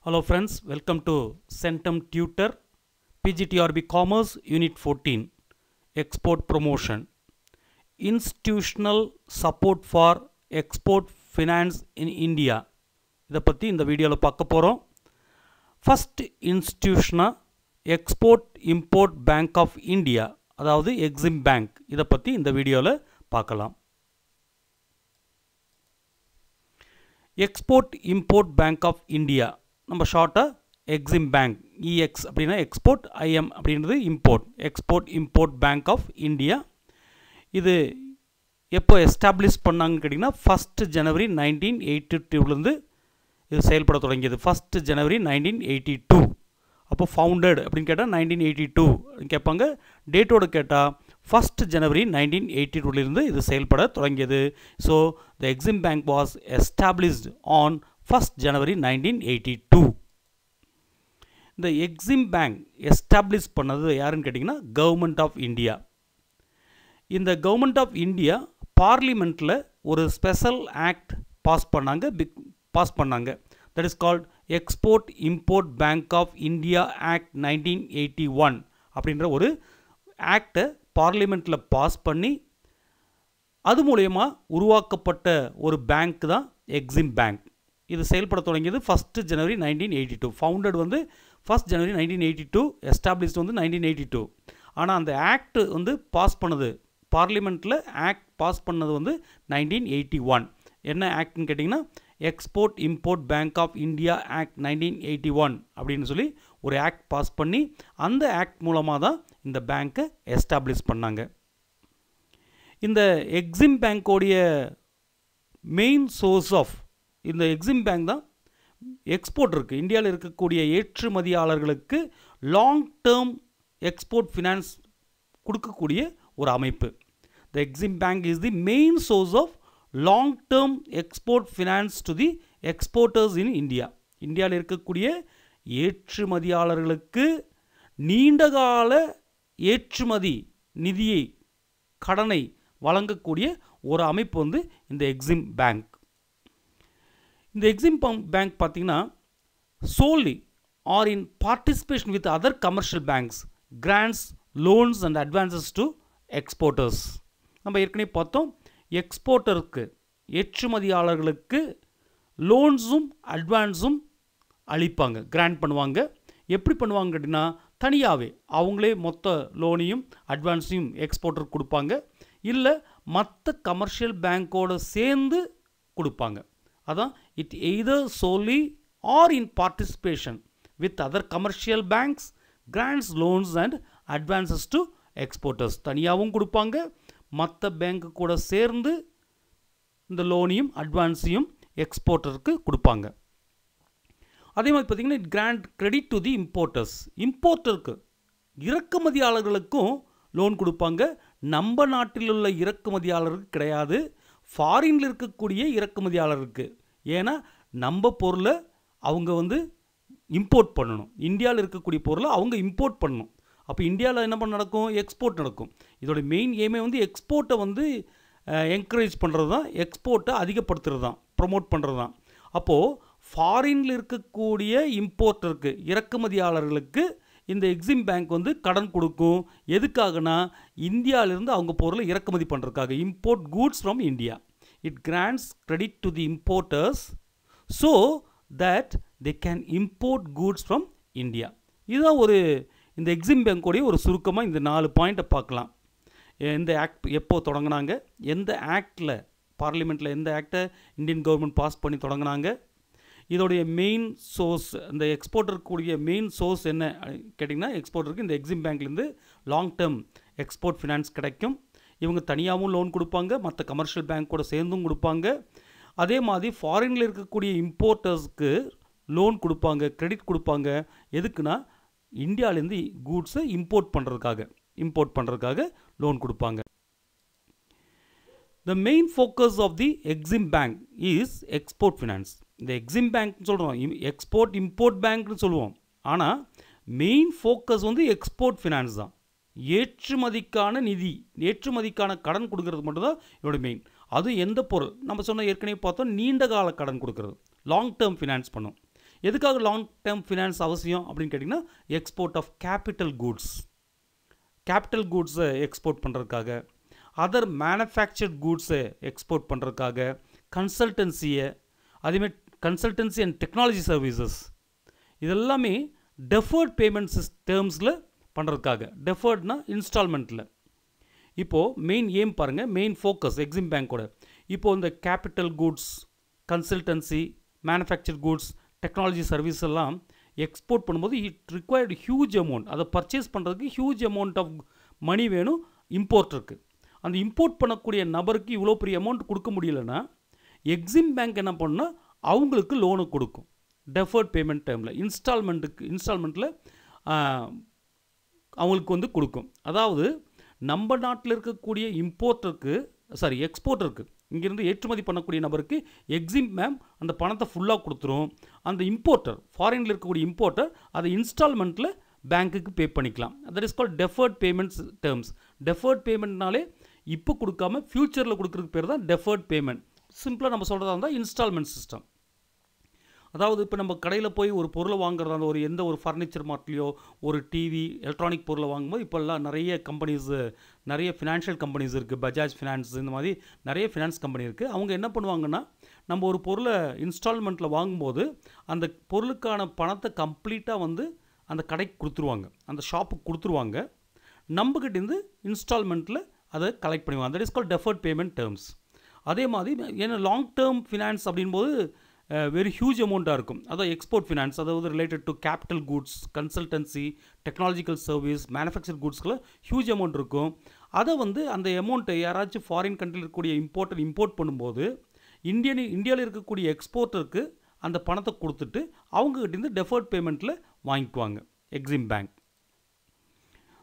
Hello friends, welcome to Centum Tutor, PGTRB Commerce Unit 14, Export Promotion. Institutional Support for Export Finance in India. இதை பற்றி இந்த வீடியோவில் பார்க்க போகிறோம். ஃபர்ஸ்ட் இன்ஸ்டிடியூஷனாக export import bank of India, அதாவது எக்ஸிம் பேங்க், இதை பற்றி இந்த வீடியோவில் பார்க்கலாம். Export import bank of India, நம்ம ஷார்ட்டாக எக்ஸிம் பேங்க், இஎக்ஸ் அப்படின்னா எக்ஸ்போர்ட், ஐஎம் அப்படின்றது import, export import bank of India. இது எப்போ எஸ்டாப்ளிஷ் பண்ணாங்கன்னு கேட்டிங்கன்னா 1 ஜனவரி 1982 இது செயல்பட தொடங்கியது. 1 ஜனவரி 1982. அப்போ ஃபவுண்டட் அப்படின்னு கேட்டால் 1982 கேட்பாங்க. டேட்டோடு கேட்டால் 1 ஜனவரி 1982 இது செயல்பட தொடங்கியது. So the EXIM bank was established on 1 January 1982. இந்த எக்ஸிம் பேங்க் எஸ்டாப்ளிஷ் பண்ணது யாருன்னு கேட்டிங்கன்னா கவர்மெண்ட் ஆஃப் இந்தியா. இந்த கவர்மெண்ட் ஆஃப் இந்தியா பார்லிமெண்ட்டில் ஒரு ஸ்பெஷல் ஆக்ட் பாஸ் பண்ணாங்க. That is called export import bank of India act 1981 அப்படின்ற ஒரு ஆக்டை பார்லிமெண்ட்டில் பாஸ் பண்ணி அது மூலயமா உருவாக்கப்பட்ட ஒரு பேங்க் தான் எக்ஸிம் பேங்க். இது செயல்பட தொடங்கியது 1 ஜனவரி 1982. Founded 1 January 1982, established 1982. ஆனால் அந்த ஆக்ட் பாஸ் பண்ணது பார்லிமெண்ட்டில் ஆக்ட் பாஸ் பண்ணது 1981. என்ன ஆக்ட்னு கேட்டிங்கன்னா export import bank of India act 1981 அப்படின்னு சொல்லி ஒரு ஆக்ட் பாஸ் பண்ணி அந்த ஆக்ட் மூலமாக தான் இந்த பேங்க்கை எஸ்டாப்ளிஷ் பண்ணாங்க. இந்த எக்ஸிம் பேங்கோடைய மெயின் சோர்ஸ் ஆஃப் இந்த எக்ஸிம் பேங்க் தான் எக்ஸ்போர்ட் இருக்குது. இந்தியாவில் இருக்கக்கூடிய ஏற்றுமதியாளர்களுக்கு லாங் டேர்ம் எக்ஸ்போர்ட் ஃபினான்ஸ் கொடுக்கக்கூடிய ஒரு அமைப்பு. The EXIM bank is the main source of long term export finance to the exporters in India. இந்தியாவில் இருக்கக்கூடிய ஏற்றுமதியாளர்களுக்கு நீண்டகால ஏற்றுமதி நிதியை, கடனை வழங்கக்கூடிய ஒரு அமைப்பு இந்த எக்ஸிம் பேங்க். இந்த எக்ஸிம் பேங்க் பார்த்திங்கன்னா solely or in participation with other commercial banks grants loans and advances to exporters. நம்ம ஏற்கனவே பார்த்தோம், எக்ஸ்போர்ட்டருக்கு ஏற்றுமதியாளர்களுக்கு லோன்ஸும் அட்வான்ஸும் அளிப்பாங்க, கிராண்ட் பண்ணுவாங்க. எப்படி பண்ணுவாங்க அப்படின்னா தனியாகவே அவங்களே மொத்த லோனையும் அட்வான்ஸையும் எக்ஸ்போர்ட்டருக்கு கொடுப்பாங்க, இல்லை மற்ற கமர்ஷியல் பேங்க்கோடு சேர்ந்து கொடுப்பாங்க. அதான் it either solely or in participation with other commercial banks grants loans and advances to exporters. தனியாகவும் கொடுப்பாங்க, மற்ற பேங்க்கு கூட சேர்ந்து இந்த லோனையும் அட்வான்ஸையும் எக்ஸ்போர்ட்டருக்கு கொடுப்பாங்க. அதே மாதிரி பார்த்திங்கன்னா it grant credit to the importers. இம்போர்ட்டருக்கு இறக்குமதியாளர்களுக்கும் லோன் கொடுப்பாங்க. நம்ம நாட்டில் உள்ள இறக்குமதியாளருக்கு கிடையாது, ஃபாரினில் இருக்கக்கூடிய இறக்குமதியாளருக்கு. ஏன்னா நம்ம பொருளை அவங்க இம்போர்ட் பண்ணணும், இந்தியாவில் இருக்கக்கூடிய பொருளை அவங்க இம்போர்ட் பண்ணணும். அப்போ இந்தியாவில் என்ன நடக்கும், எக்ஸ்போர்ட் நடக்கும். இதோட மெயின் எய்மே எக்ஸ்போர்ட்டை என்கரேஜ் பண்ணுறது தான், எக்ஸ்போர்ட்டை அதிகப்படுத்துறது தான், ப்ரொமோட் பண்ணுறது தான். அப்போது ஃபாரினில் இருக்கக்கூடிய இம்போர்ட்டருக்கு, இறக்குமதியாளர்களுக்கு இந்த எக்ஸிம் பேங்க் கடன் கொடுக்கும். எதுக்காகனா இந்தியாவிலிருந்து அவங்க பொருளை இறக்குமதி பண்ணுறதுக்காக, import goods from India. It grants credit to the importers so that they can import goods from India. இதுதான் இந்த எக்ஸிம் பேங்கோடைய ஒரு சுருக்கமாக இந்த 4 பாயிண்ட்டை பார்க்கலாம். இந்த ஆக்ட் எப்போ தொடங்கினாங்க, எந்த ஆக்டில் பார்லிமெண்ட்டில் எந்த ஆக்டை இந்தியன் கவர்மெண்ட் பாஸ் பண்ணி தொடங்கினாங்க, இதோடைய மெயின் சோர்ஸ், இந்த எக்ஸ்போர்ட்டருக்குரிய மெயின் சோர்ஸ் என்ன கேட்டிங்கன்னா எக்ஸ்போர்ட்டருக்கு இந்த எக்ஸிம் பேங்க்லேருந்து லாங் டேர்ம் எக்ஸ்போர்ட் ஃபினான்ஸ் கிடைக்கும். இவங்க தனியாகவும் லோன் கொடுப்பாங்க, மற்ற கமர்ஷியல் பேங்க் கூட சேர்ந்தும் கொடுப்பாங்க. அதே மாதிரி ஃபாரினில் இருக்கக்கூடிய இம்போர்ட்டர்ஸ்க்கு லோன் கொடுப்பாங்க, கிரெடிட் கொடுப்பாங்க. எதுக்குன்னா இந்தியாவிலேருந்து கூட்ஸை இம்போர்ட் பண்ணுறதுக்காக லோன் கொடுப்பாங்க. The main focus of the Exim Bank is export finance. இந்த எக்ஸிம் பேங்க் சொல்கிறோம், எக்ஸ்போர்ட் இம்போர்ட் பேங்க்னு சொல்லுவோம். ஆனால் மெயின் ஃபோக்கஸ் எக்ஸ்போர்ட் ஃபினான்ஸ் தான். ஏற்றுமதிக்கான நிதி, ஏற்றுமதிக்கான கடன் கொடுக்கறது மட்டும்தான் இதோட மெயின். அது எந்த பொருள் நம்ம சொன்ன ஏற்கனவே பார்த்தோம், நீண்ட கால கடன் கொடுக்கறது, லாங் டேர்ம் ஃபினான்ஸ் பண்ணும். எதுக்காக லாங் டேர்ம் ஃபினான்ஸ் அவசியம் அப்படின்னு கேட்டிங்கன்னா எக்ஸ்போர்ட் ஆஃப் கேபிட்டல் கூட்ஸை எக்ஸ்போர்ட் பண்ணுறதுக்காக, அதர் மேனுஃபேக்சர்ட் கூட்ஸை எக்ஸ்போர்ட் பண்ணுறதுக்காக, கன்சல்டன்சியை, அதேமாதிரி கன்சல்டன்சி அண்ட் டெக்னாலஜி சர்வீசஸ் இதெல்லாமே டெஃபர்ட் பேமெண்ட்ஸ் டேர்ம்ஸில் பண்ணுறதுக்காக. டெஃபர்ட்னா இன்ஸ்டால்மெண்ட்டில். இப்போது மெயின் எய்ம் பாருங்கள், மெயின் ஃபோக்கஸ் எக்ஸிம் பேங்கோட. இப்போது இந்த capital goods, consultancy, manufacture goods, technology service எல்லாம் எக்ஸ்போர்ட் பண்ணும்போது இட் ரிக்வயர்டு ஹியூஜ் அமௌண்ட். அதை பர்ச்சேஸ் பண்ணுறதுக்கு ஹியூஜ் அமௌண்ட் ஆஃப் மணி வேணும் இம்போர்ட்டருக்கு. அந்த இம்போர்ட் பண்ணக்கூடிய நபருக்கு இவ்வளோ பெரிய அமௌண்ட் கொடுக்க முடியலன்னா எக்ஸிம் பேங்க் என்ன பண்ணால் அவங்களுக்கு லோனு கொடுக்கும். டெஃபர்ட் பேமெண்ட் டைமில் இன்ஸ்டால்மெண்ட்டில் அவங்களுக்கு வந்து கொடுக்கும். அதாவது நம்ம நாட்டில் இருக்கக்கூடிய எக்ஸ்போர்ட்டருக்கு இங்கேருந்து ஏற்றுமதி பண்ணக்கூடிய நபருக்கு எக்ஸிம் பேங்க் அந்த பணத்தை ஃபுல்லாக கொடுத்துரும். அந்த இம்போர்ட்டர், ஃபாரினில் இருக்கக்கூடிய இம்போர்ட்டர் அதை இன்ஸ்டால்மெண்ட்டில் பேங்க்குக்கு பே பண்ணிக்கலாம். That is called deferred payments terms. Deferred பேமெண்ட்னாலே இப்போ கொடுக்காம ஃப்யூச்சரில் கொடுக்குறதுக்கு பேர் தான் டெஃபர்ட் பேமெண்ட். சிம்பிளாக நம்ம சொல்கிறதா இருந்தால் இன்ஸ்டால்மெண்ட் சிஸ்டம். அதாவது இப்போ நம்ம கடையில் போய் ஒரு பொருளை வாங்குறதா இருந்தால், எந்த ஒரு ஃபர்னிச்சர் மார்ட்லேயோ ஒரு டிவி, எலக்ட்ரானிக் பொருளை வாங்கும்போது இப்போல்லாம் நிறைய ஃபினான்ஷியல் கம்பெனிஸ் இருக்குது. பஜாஜ் ஃபினான்ஸ், இந்த மாதிரி நிறைய ஃபினான்ஸ் கம்பெனி இருக்குது. அவங்க என்ன பண்ணுவாங்கன்னா, நம்ம ஒரு பொருளை இன்ஸ்டால்மெண்ட்டில் வாங்கும்போது அந்த பொருளுக்கான பணத்தை கம்ப்ளீட்டாக வந்து அந்த கடைக்கு கொடுத்துருவாங்க, அந்த ஷாப்புக்கு கொடுத்துருவாங்க. நம்மக்கிட்டேருந்து இன்ஸ்டால்மெண்ட்டில் அதை கலெக்ட் பண்ணுவாங்க. That is called deferred payment terms. அதே மாதிரி ஏன்னா லாங் டேர்ம் ஃபினான்ஸ் அப்படின்போது வெரி ஹியூஜ் அமௌண்ட்டாக இருக்கும். அதாவது எக்ஸ்போர்ட் ஃபினான்ஸ், அதாவது related to capital goods, consultancy, technological service, manufacture கூட்ஸ்க்குலாம் ஹியூஜ் அமௌண்ட் இருக்கும். அதை வந்து அந்த அமௌண்ட்டை யாராச்சும் ஃபாரின் கண்ட்ரியில் இருக்கக்கூடிய இம்போர்ட் பண்ணும்போது இந்தியாவில் இருக்கக்கூடிய எக்ஸ்போர்ட்டருக்கு அந்த பணத்தை கொடுத்துட்டு அவங்ககிட்டேருந்து டெஃபர்ட் பேமெண்ட்டில் வாங்கிக்குவாங்க எக்ஸிம் பேங்க்.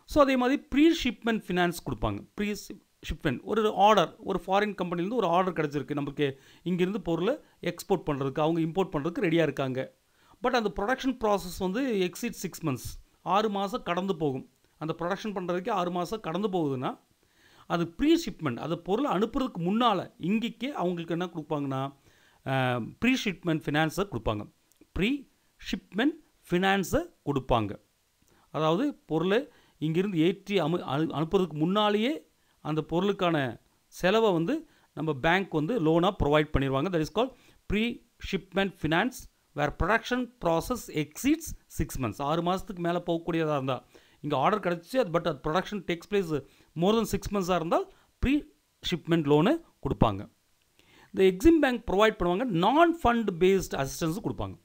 ஸோ அதே மாதிரி ப்ரீ ஷிப்மெண்ட் ஃபினான்ஸ் கொடுப்பாங்க. ஷிப்மெண்ட் ஒரு ஃபாரின் கம்பெனிலேருந்து ஒரு ஆர்டர் கிடச்சிருக்கு, நமக்கு இங்கேருந்து பொருளை எக்ஸ்போர்ட் பண்ணுறதுக்கு, அவங்க இம்போர்ட் பண்ணுறதுக்கு ரெடியாக இருக்காங்க. பட் அந்த ப்ரொடக்ஷன் ப்ராசஸ் வந்து எக்ஸீட் 6 months, 6 மாதம் கடந்து போகும். அந்த ப்ரொடக்ஷன் பண்ணுறதுக்கு 6 மாதம் கடந்து போகுதுன்னா அது ப்ரீ ஷிப்மெண்ட், அது பொருளை அனுப்புறதுக்கு முன்னால் இங்கேக்கே அவங்களுக்கு என்ன கொடுப்பாங்கன்னா ப்ரீ ஷிப்மெண்ட் ஃபினான்ஸை கொடுப்பாங்க. ப்ரீ ஷிப்மெண்ட் ஃபினான்ஸை கொடுப்பாங்க. அதாவது பொருளை இங்கேருந்து ஏற்றி அனுப்புறதுக்கு முன்னாலேயே அந்த பொருளுக்கான செலவை வந்து நம்ம பேங்க் வந்து லோனாக ப்ரொவைட் பண்ணிடுவாங்க. That is call pre shipment finance where production process exceeds 6 months. 6 மாதத்துக்கு மேலே போகக்கூடியதாக இருந்தால், இங்கே ஆர்டர் கிடச்சி பட் அது ப்ரொடக்ஷன் டேக்ஸ் பிளேஸ் மோர் தென் 6 months இருந்தால் ப்ரீ ஷிப்மெண்ட் லோனு கொடுப்பாங்க. இந்த எக்ஸிம் பேங்க் ப்ரொவைட் பண்ணுவாங்க. நான் ஃபண்ட் பேஸ்டு அசிஸ்டன்ஸும் கொடுப்பாங்க.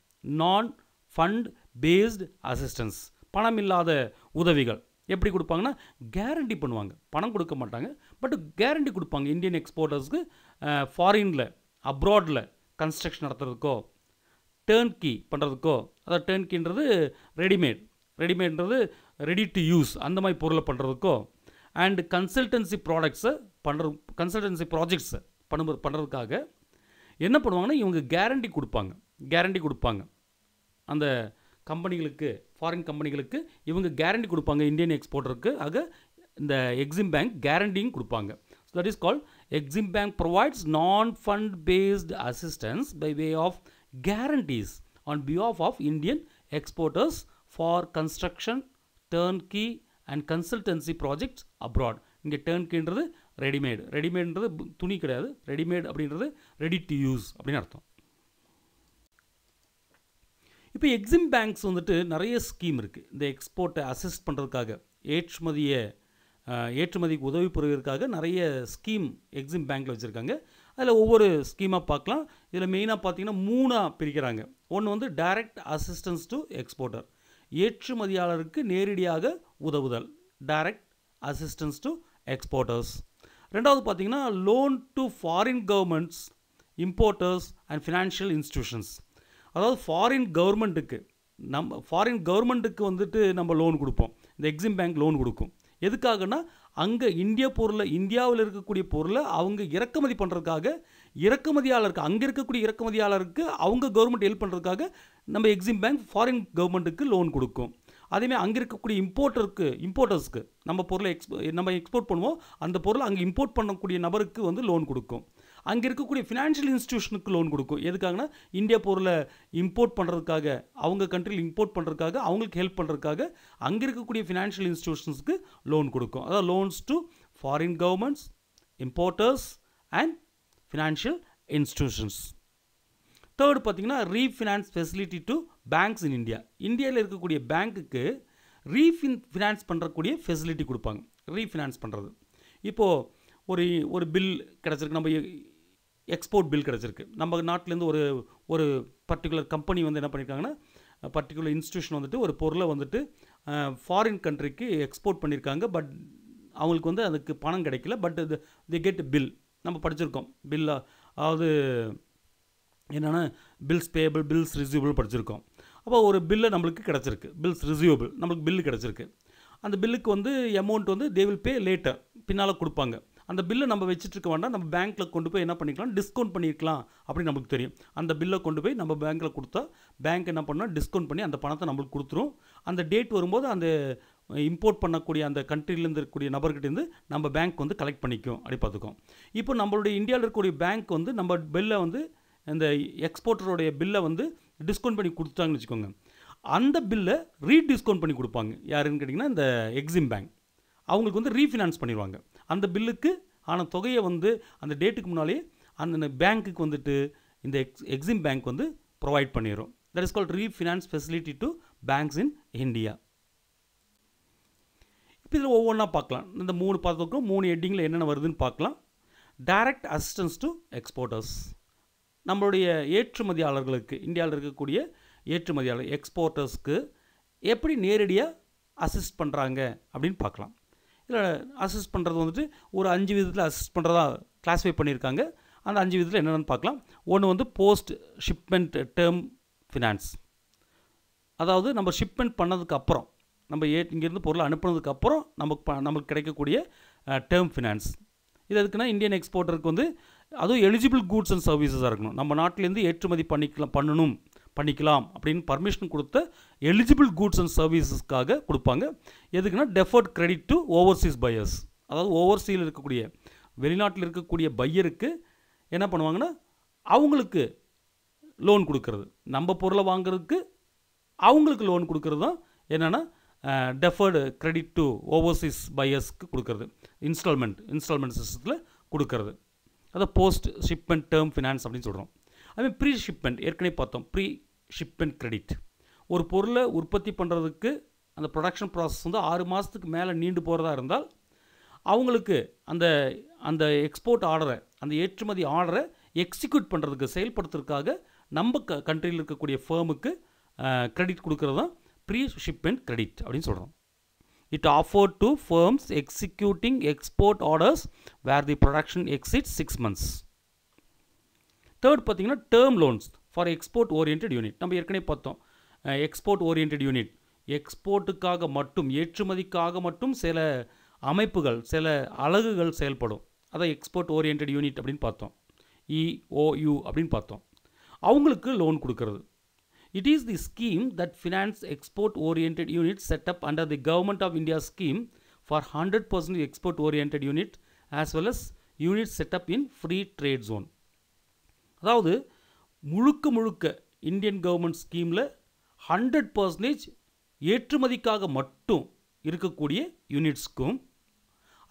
நான் ஃபண்ட் பேஸ்டு அசிஸ்டன்ஸ், பணம் இல்லாத உதவிகள் எப்படி கொடுப்பாங்கன்னா கேரண்டி பண்ணுவாங்க. பணம் கொடுக்க மாட்டாங்க, பட் கேரண்டி கொடுப்பாங்க. இந்தியன் எக்ஸ்போர்ட்டர்ஸ்க்கு ஃபாரினில் அப்ராடில் கன்ஸ்ட்ரக்ஷன் நடத்துறதுக்கோ, டேர்ன்கீ பண்ணுறதுக்கோ, அதாவது டேர்ன்கீன்றது ரெடிமேட்ன்றது ரெடி டு யூஸ், அந்த மாதிரி பொருளை பண்ணுறதுக்கோ, அண்ட் கன்சல்டன்சி ப்ராஜெக்ட்ஸை பண்ணுறதுக்காக என்ன பண்ணுவாங்கன்னா இவங்க கேரண்டி கொடுப்பாங்க. அந்த கம்பெனிகளுக்கு, ஃபாரின் கம்பெனிகளுக்கு இவங்க கேரண்டி கொடுப்பாங்க இந்தியன் எக்ஸ்போர்ட்டருக்கு. ஆக இந்த எக்ஸிம் பேங்க் கேரண்டியும் கொடுப்பாங்க. So that is called EXIM bank provides non fund based assistance by way of guarantees on behalf of Indian exporters for construction, turnkey and consultancy projects abroad. இங்கே டர்ன்கீன்றது ரெடிமேட்ன்றது துணி கிடையாது, readymade அப்படின்றது ready to use அப்படின்னு அர்த்தம். இப்போ Exim banks வந்துட்டு நிறைய ஸ்கீம் இருக்குது. இந்த எக்ஸ்போர்ட்டை அசிஸ்ட் பண்ணுறதுக்காக, ஏற்றுமதிக்கு உதவி புரிவதற்காக நிறைய ஸ்கீம் எக்ஸிம் பேங்க்கில் வச்சுருக்காங்க. அதில் ஒவ்வொரு ஸ்கீமாக பார்க்கலாம். இதில் மெயினாக பார்த்தீங்கன்னா 3 பிரிக்கிறாங்க. ஒன்று வந்து டைரக்ட் அசிஸ்டன்ஸ் டு எக்ஸ்போர்ட்டர், ஏற்றுமதியாளருக்கு நேரடியாக உதவுதல், டைரக்ட் அசிஸ்டன்ஸ் டு எக்ஸ்போர்ட்டர்ஸ். ரெண்டாவது பார்த்தீங்கன்னா loan to foreign governments, importers and financial institutions. அதாவது ஃபாரின் கவர்மெண்ட்டுக்கு வந்துட்டு நம்ம லோன் கொடுப்போம். இந்த எக்ஸிம் பேங்க் லோன் கொடுக்கும். எதுக்காகனா அங்கே இந்தியாவில் இருக்கக்கூடிய பொருளை அவங்க இறக்குமதி பண்ணுறதுக்காக, அங்கே இருக்கக்கூடிய இறக்குமதியாளருக்கு அவங்க கவர்மெண்ட் ஹெல்ப் பண்ணுறதுக்காக நம்ம எக்ஸிம் பேங்க் ஃபாரின் கவர்மெண்ட்டுக்கு லோன் கொடுக்கும். அதேமாதிரி அங்கே இருக்கக்கூடிய இம்போர்ட்டர்ஸ்க்கு நம்ம பொருளை எக்ஸ்போர்ட் பண்ணுவோம், அந்த பொருளை அங்கே இம்போர்ட் பண்ணக்கூடிய நபருக்கு வந்து லோன் கொடுக்கும். அங்கே இருக்கக்கூடிய ஃபினான்ஷியல் இன்ஸ்டிடியூஷனுக்கு லோன் கொடுக்கும். எதுக்காகனா இந்தியா பொருளை இம்போர்ட் பண்ணுறதுக்காக, அவங்க கண்ட்ரியில் இம்போர்ட் பண்ணுறதுக்காக, அவங்களுக்கு ஹெல்ப் பண்ணுறதுக்காக அங்கே இருக்கக்கூடிய ஃபினான்ஷியல் இன்ஸ்டிடியூஷன்ஸ்க்கு லோன் கொடுக்கும். அதாவது loans to foreign governments, importers and financial institutions. Third பார்த்தீங்கன்னா refinance facility to banks in India. இந்தியாவில் இருக்கக்கூடிய பேங்க்குக்கு ரீஃபினான்ஸ் பண்ணுறக்கூடிய ஃபெசிலிட்டி கொடுப்பாங்க. ரீஃபினான்ஸ் பண்ணுறது. இப்போது ஒரு பில் கிடச்சிருக்கு, நம்ம எக்ஸ்போர்ட் பில் கிடச்சிருக்கு. நம்ம நாட்டிலேருந்து ஒரு பர்டிகுலர் கம்பெனி வந்து என்ன பண்ணியிருக்காங்கன்னா, பர்டிகுலர் இன்ஸ்டியூஷன் வந்துட்டு ஒரு பொருளை வந்துட்டு ஃபாரின் கண்ட்ரிக்கு எக்ஸ்போர்ட் பண்ணியிருக்காங்க. பட் அவங்களுக்கு வந்து அதுக்கு பணம் கிடைக்கல. But they get bill. நம்ம படிச்சிருக்கோம் பில், அதாவது என்னென்னா பில்ஸ் பேபிள், பில்ஸ் ரிசீவபிள் படிச்சிருக்கோம். அப்போ ஒரு பில்லை நம்மளுக்கு கிடச்சிருக்கு, பில்ஸ் ரிசீவபிள் நம்மளுக்கு பில்லு கிடச்சிருக்கு. அந்த பில்லுக்கு வந்து அமௌண்ட் வந்து தே வில் பே லேட்டர், பின்னால் கொடுப்பாங்க. அந்த பில்லை நம்ம வச்சுட்டு இருக்க வேண்டாம், நம்ம பேங்க்கில் கொண்டு போய் என்ன பண்ணிக்கலாம், டிஸ்கவுண்ட் பண்ணிக்கலாம் அப்படின்னு நமக்கு தெரியும். அந்த பில்லை கொண்டு போய் நம்ம பேங்க்கில் கொடுத்தா பேங்க் என்ன பண்ணால் டிஸ்கவுண்ட் பண்ணி அந்த பணத்தை நம்மளுக்கு கொடுத்துரும். அந்த டேட் வரும்போது அந்த இம்போர்ட் பண்ணக்கூடிய அந்த கண்ட்ரிலேருந்து இருக்கக்கூடிய நபர்கிட்டேருந்து நம்ம பேங்க் வந்து கலெக்ட் பண்ணிக்கும். அப்படி பார்த்துக்கோம். இப்போ நம்மளுடைய இந்தியாவில் இருக்கக்கூடிய பேங்க் வந்து நம்ம பில்லை வந்து இந்த எக்ஸ்போர்ட்டருடைய பில்லை வந்து டிஸ்கவுண்ட் பண்ணி கொடுத்தாங்கன்னு வச்சுக்கோங்க. அந்த பில்லை ரீடிஸ்கவுண்ட் பண்ணி கொடுப்பாங்க. யாருன்னு கேட்டிங்கன்னா இந்த எக்ஸிம் பேங்க். அவங்களுக்கு வந்து ரீஃபினான்ஸ் பண்ணிடுவாங்க. அந்த பில்லுக்கு ஆன தொகையை வந்து அந்த டேட்டுக்கு முன்னாலேயே அந்த பேங்க்குக்கு வந்துட்டு இந்த எக்ஸிம் பேங்க் வந்து ப்ரொவைட் பண்ணிடும். That is called refinance facility to banks in India. இப்போ இதில் ஒவ்வொன்றா பார்க்கலாம். இந்த 3 பார்த்துக்கிறோம். 3 ஹெட்டிங்கில் என்னென்ன வருதுன்னு பார்க்கலாம். Direct assistance to exporters. நம்மளுடைய ஏற்றுமதியாளர்களுக்கு, இந்தியாவில் இருக்கக்கூடிய ஏற்றுமதியாளர் எக்ஸ்போர்ட்டர்ஸ்க்கு எப்படி நேரடியாக அசிஸ்ட் பண்ணுறாங்க அப்படின்னு பார்க்கலாம். இதில் அசிஸ்ட் பண்ணுறது வந்துட்டு ஒரு 5 விதத்தில் அசிஸ்ட் பண்ணுறதா கிளாஸிஃபை பண்ணியிருக்காங்க. அந்த 5 விதத்தில் என்னென்னு பார்க்கலாம். ஒன்று வந்து போஸ்ட் ஷிப்மெண்ட் டேர்ம் ஃபினான்ஸ். அதாவது நம்ம ஷிப்மெண்ட் பண்ணதுக்கு அப்புறம், நம்ம இங்கேருந்து பொருளை அனுப்புனதுக்கு அப்புறம் நமக்கு கிடைக்கக்கூடிய டேர்ம் ஃபினான்ஸ். இது எதுக்குன்னா இந்தியன் எக்ஸ்போர்ட்டருக்கு வந்து அதுவும் எலிஜிபிள் கூட்ஸ் அண்ட் சர்வீசஸாக இருக்கணும். நம்ம நாட்டிலேருந்து ஏற்றுமதி பண்ணிக்கலாம் அப்படின்னு பர்மிஷன் கொடுத்த எலிஜிபிள் கூட்ஸ் அண்ட் சர்வீசஸ்க்காக கொடுப்பாங்க. எதுக்குன்னா deferred credit to Overseas buyers. அதாவது ஓவர்சீயில் இருக்கக்கூடிய, வெளிநாட்டில் இருக்கக்கூடிய பையருக்கு என்ன பண்ணுவாங்கன்னா அவங்களுக்கு லோன் கொடுக்கறது. நம்ம பொருளை வாங்குறதுக்கு அவங்களுக்கு லோன் கொடுக்கறது தான் என்னென்னா டெஃபர்டு கிரெடிட் டு ஓவர்சீஸ் பையர்ஸ்க்கு கொடுக்கறது. இன்ஸ்டால்மெண்ட் சிஸ்டத்தில் கொடுக்கறது. அதை போஸ்ட் ஷிப்மெண்ட் டேர்ம் ஃபினான்ஸ் அப்படின்னு சொல்கிறோம். அதுமாதிரி ப்ரீ ஷிப்மெண்ட் ஏற்கனவே பார்த்தோம். Pre shipment credit. ஒரு பொருளை உற்பத்தி பண்ணுறதுக்கு அந்த ப்ரொடக்ஷன் ப்ராசஸ் வந்து 6 மாதத்துக்கு மேலே நீண்டு போகிறதா இருந்தால் அவங்களுக்கு அந்த எக்ஸ்போர்ட் ஆர்டரை, அந்த ஏற்றுமதி ஆர்டரை எக்ஸிக்யூட் பண்ணுறதுக்கு, செயல்படுத்துறதுக்காக நம்ம கண்ட்ரியில் இருக்கக்கூடிய ஃபேமுக்கு கிரெடிட் கொடுக்கறது தான் ப்ரீ ஷிப்மெண்ட் கிரெடிட் அப்படின்னு சொல்கிறோம். It offered to firms executing export orders where the production exceeds 6 months. Third பார்த்தீங்கன்னா term loans for export orient unit. நம்ம ஏற்கனவே பார்த்தோம் எக்ஸ்போர்ட் ஓரியன்ட் யூனிட். எக்ஸ்போர்ட்டுக்காக மட்டும், ஏற்றுமதிக்காக மட்டும் சில அமைப்புகள், சில அலகுகள் செயல்படும். அதை எக்ஸ்போர்ட் ஓரியன்ட் யூனிட் அப்படின்னு பார்த்தோம். EOU அப்படின்னு பார்த்தோம். அவங்களுக்கு லோன் கொடுக்கறது. It is the scheme that finance export-oriented units set up under the Government of India scheme for 100% export-oriented unit as well as units set up in free trade zone. அதாவது முழுக்க Indian government ஸ்கீமில் 100% ஏற்றுமதிக்காக மட்டும் இருக்கக்கூடிய யூனிட்ஸ்க்கும்,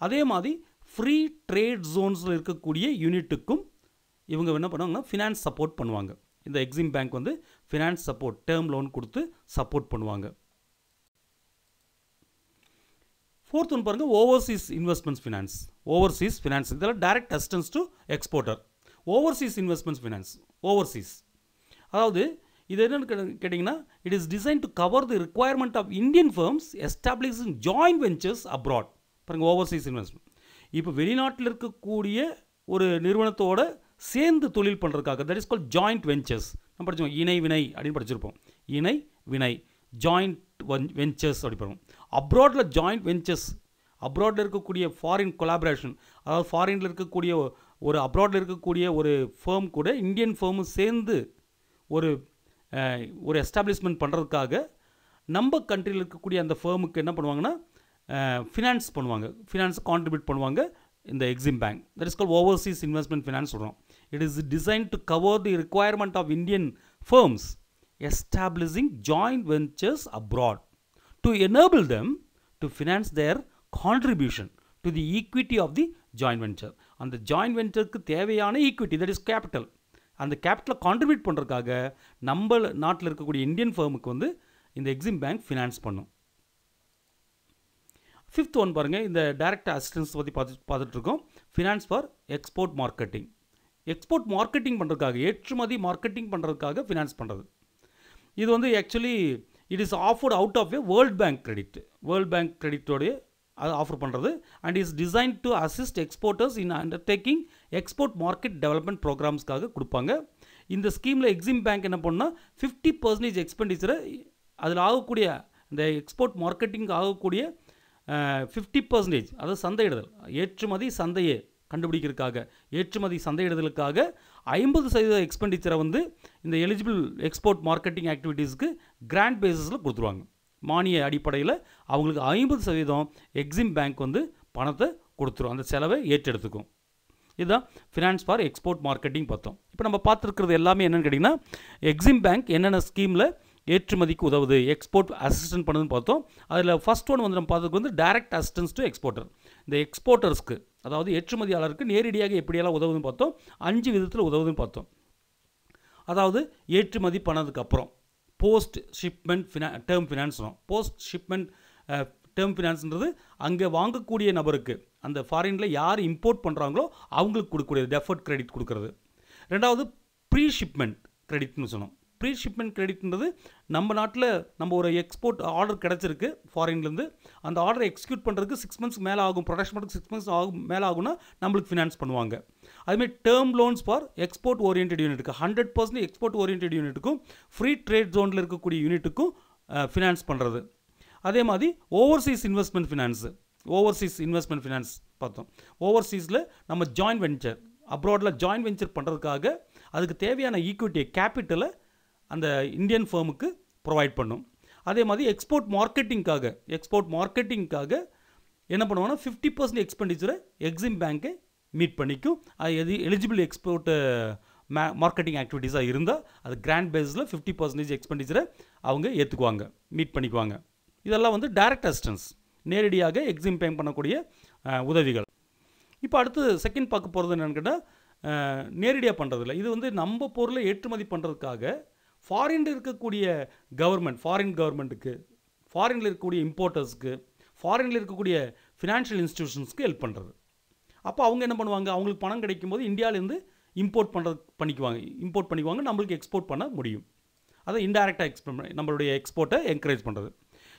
அதே மாதிரி free trade ஜோன்ஸில் இருக்கக்கூடிய யூனிட்டுக்கும் இவங்க என்ன பண்ணுவாங்கன்னா ஃபினான்ஸ் சப்போர்ட் பண்ணுவாங்க. இந்த எக்ஸிம் பேங்க் வந்து ஃபினான்ஸ் சப்போர்ட், டேர்ம் லோன் கொடுத்து சப்போர்ட் பண்ணுவாங்க. ஃபோர்த் ஒன்று பாருங்கள், overseas investments finance. Overseas finance இதெல்லாம் direct assistance to exporter. Overseas investments finance, overseas. அதாவது இது என்னென்னு கேட்டிங்கன்னா, it is design to cover the requirement of Indian firms establishing joint ventures abroad. பாருங்கள் ஓவர்சீஸ் இன்வெஸ்ட்மெண்ட். இப்போ வெளிநாட்டில் இருக்கக்கூடிய ஒரு நிறுவனத்தோட சேர்ந்து தொழில் பண்ணுறதுக்காக, that is call joint ventures. நம்ம படிச்சோம் இணை வினை அப்படின்னு படிச்சிருப்போம். இணை வினை, ஜாயிண்ட் வெஞ்சர்ஸ் அப்படி பண்ணுவோம். அப்ராடில் ஜாயிண்ட் வெஞ்சர்ஸ், அப்ராடில் இருக்கக்கூடிய ஃபாரின் கொலாபரேஷன், அதாவது ஃபாரினில் இருக்கக்கூடிய அப்ராடில் இருக்கக்கூடிய ஒரு ஃபேம் கூட இந்தியன் ஃபேமும் சேர்ந்து ஒரு எஸ்டாப்ளிஷ்மெண்ட் பண்ணுறதுக்காக நம்ம கண்ட்ரியில் இருக்கக்கூடிய அந்த ஃபேமுக்கு என்ன பண்ணுவாங்கன்னா ஃபினான்ஸ் பண்ணுவாங்க, ஃபினான்ஸ் கான்ட்ரிபியூட் பண்ணுவாங்க இந்த EXIM bank. That is called overseas investment finance சொல்கிறோம். It is design to cover the requirement of Indian firms establishing joint ventures abroad to enable them to finance their contribution to the equity of the joint venture. அந்த joint ventureக்கு தேவையான equity, that is capital, அந்த கேபிட்டலை contribute பண்ணுறதுக்காக நம்ம நாட்டில் இருக்கக்கூடிய Indian ஃபர்முக்கு வந்து இந்த எக்ஸிம் பேங்க் ஃபினான்ஸ் பண்ணும். ஃபிஃப்த் ஒன் பாருங்கள், இந்த டைரக்ட் அசிஸ்டன்ஸ் பற்றி பார்த்துட்ருக்கோம். Finance for export marketing. Export marketing பண்ணுறதுக்காக, ஏற்றுமதி மார்க்கெட்டிங் பண்ணுறதுக்காக ஃபினான்ஸ் பண்ணுறது. இது வந்து actually it is offered out of a world bank credit. World bank கிரெடிட்டோடைய அது ஆஃபர் பண்ணுறது. And is design to assist exporters in undertaking export market development ப்ரோக்ராம்ஸ்க்காக கொடுப்பாங்க. இந்த ஸ்கீமில் எக்ஸிம் பேங்க் என்ன பண்ணால் 50% எக்ஸ்பெண்டிச்சரை அதில் ஆகக்கூடிய இந்த எக்ஸ்போர்ட் மார்க்கெட்டிங் ஆகக்கூடிய 50%, அதாவது சந்தையிடுதல், ஏற்றுமதி சந்தையை கண்டுபிடிக்கிறதுக்காக, ஏற்றுமதி சந்தையிடுதலுக்காக 50% எக்ஸ்பெண்டிச்சரை வந்து இந்த எலிஜிபிள் எக்ஸ்போர்ட் மார்க்கெட்டிங் ஆக்டிவிட்டீஸ்க்கு கிராண்ட் பேசிஸில் கொடுத்துருவாங்க. மானிய அடிப்படையில் அவங்களுக்கு 50% எக்ஸிம் பேங்க் வந்து பணத்தை கொடுத்துரும், அந்த செலவை ஏற்றெடுத்துக்கும். இதுதான் ஃபினான்ஸ் ஃபார் எக்ஸ்போர்ட் மார்க்கெட்டிங் பார்த்தோம். இப்போ நம்ம பார்த்துருக்கிறது எல்லாமே என்னென்னு கேட்டிங்கன்னா, எக்ஸிம் பேங்க் என்னென்ன ஸ்கீமில் ஏற்றுமதிக்கு உதவுது, எக்ஸ்போர்ட் அசிஸ்டன்ட் பண்ணுதுன்னு பார்த்தோம். அதில் ஃபஸ்ட் ஒன் வந்து நம்ம பார்த்ததுக்கு வந்து டைரக்ட் அசிஸ்டன்ஸ் டு எக்ஸ்போர்ட்டர். இந்த எக்ஸ்போர்ட்டர்ஸ்க்கு, அதாவது ஏற்றுமதியாளருக்கு நேரடியாக எப்படியெல்லாம் உதவுதுன்னு பார்த்தோம். 5 விதத்தில் உதவுதுன்னு பார்த்தோம். அதாவது ஏற்றுமதி பண்ணதுக்கப்புறம் போஸ்ட் ஷிப்மெண்ட் டேர்ம் ஃபினான்ஸ்னோம். போஸ்ட் ஷிப்மெண்ட் டேர்ம் ஃபினான்ஸ்ன்றது அங்கே வாங்கக்கூடிய நபருக்கு, அந்த ஃபாரினில் யார் இம்போர்ட் பண்ணுறாங்களோ அவங்களுக்கு கொடுக்கக்கூடியது, டெஃபர்ட் கிரெடிட் கொடுக்குறது. ரெண்டாவது ப்ரீ ஷிப்மெண்ட் கிரெடிட்னு சொன்னோம். ப்ரீ ஷிப்மெண்ட் கிரெடிட்ன்றது நம்ம நாட்டில் நம்ம ஒரு எக்ஸ்போர்ட் ஆர்டர் கிடச்சிருக்கு ஃபாரின்லேருந்து, அந்த ஆர்டரை எக்ஸிக்யூட் பண்ணுறதுக்கு 6 months மேலே ஆகும், ப்ரொடக்ஷன் பண்ணுறதுக்கு 6 months மேலே ஆகும்னா நம்மளுக்கு ஃபினான்ஸ் பண்ணுவாங்க. அதுமாதிரி term loans for export orient யூனிட்டுக்கு, 100% எக்ஸ்போர்ட் ஓரியன்ட் யூனிட்டுக்கும் ஃப்ரீ ட்ரேட் ஜோனில் இருக்கக்கூடிய யூனிட்டுக்கும் ஃபினான்ஸ் பண்ணுறது. அதே மாதிரி overseas investment finance, overseas investment finance பார்த்தோம். ஓவர்சீஸில் நம்ம ஜாயின்ட் வெஞ்சர், அப்ராடில் ஜாயின்ட் வெஞ்சர் பண்ணுறதுக்காக அதுக்கு தேவையான ஈக்விட்டியை, கேபிட்டலை அந்த இந்தியன் ஃபர்முக்கு ப்ரொவைட் பண்ணும். அதே மாதிரி எக்ஸ்போர்ட் மார்க்கெட்டிங்காக என்ன பண்ணுவாங்கன்னா 50% எக்ஸ்பெண்டிச்சரை எக்ஸிம் பேங்க்கை மீட் பண்ணிக்கும். அது எலிஜிபிள் எக்ஸ்போர்ட் மார்க்கெட்டிங் ஆக்டிவிட்டீஸாக இருந்தால் அது கிராண்ட் பேஸில் 50% எக்ஸ்பெண்டிச்சரை அவங்க ஏற்றுக்குவாங்க, மீட் பண்ணிக்குவாங்க. இதெல்லாம் வந்து டைரக்ட் அசிஸ்டன்ஸ், நேரடியாக எக்ஸிம் பேங்க் பண்ணக்கூடிய உதவிகள். இப்போ அடுத்து செகண்ட் பார்க்க போகிறது என்னென்னு கேட்டால், நேரடியாக பண்ணுறதில்ல. இது வந்து நம்ம பொருளை ஏற்றுமதி பண்ணுறதுக்காக ஃபாரினில் இருக்கக்கூடிய கவர்மெண்ட், ஃபாரின் கவர்மெண்ட்டுக்கு, ஃபாரினில் இருக்கக்கூடிய இம்போர்ட்டர்ஸ்க்கு, ஃபாரினில் இருக்கக்கூடிய ஃபினான்ஷியல் இன்ஸ்டிடியூஷன்ஸ்க்கு ஹெல்ப் பண்ணுறது. அப்போ அவங்க என்ன பண்ணுவாங்க, அவங்களுக்கு பணம் கிடைக்கும்போது இந்தியாவிலேருந்து இம்போர்ட் பண்ணிக்குவாங்க, நம்மளுக்கு எக்ஸ்போர்ட் பண்ண முடியும். அதை இன்டைரக்டாக நம்மளுடைய எக்ஸ்போர்ட்டை என்கரேஜ் பண்ணுறது.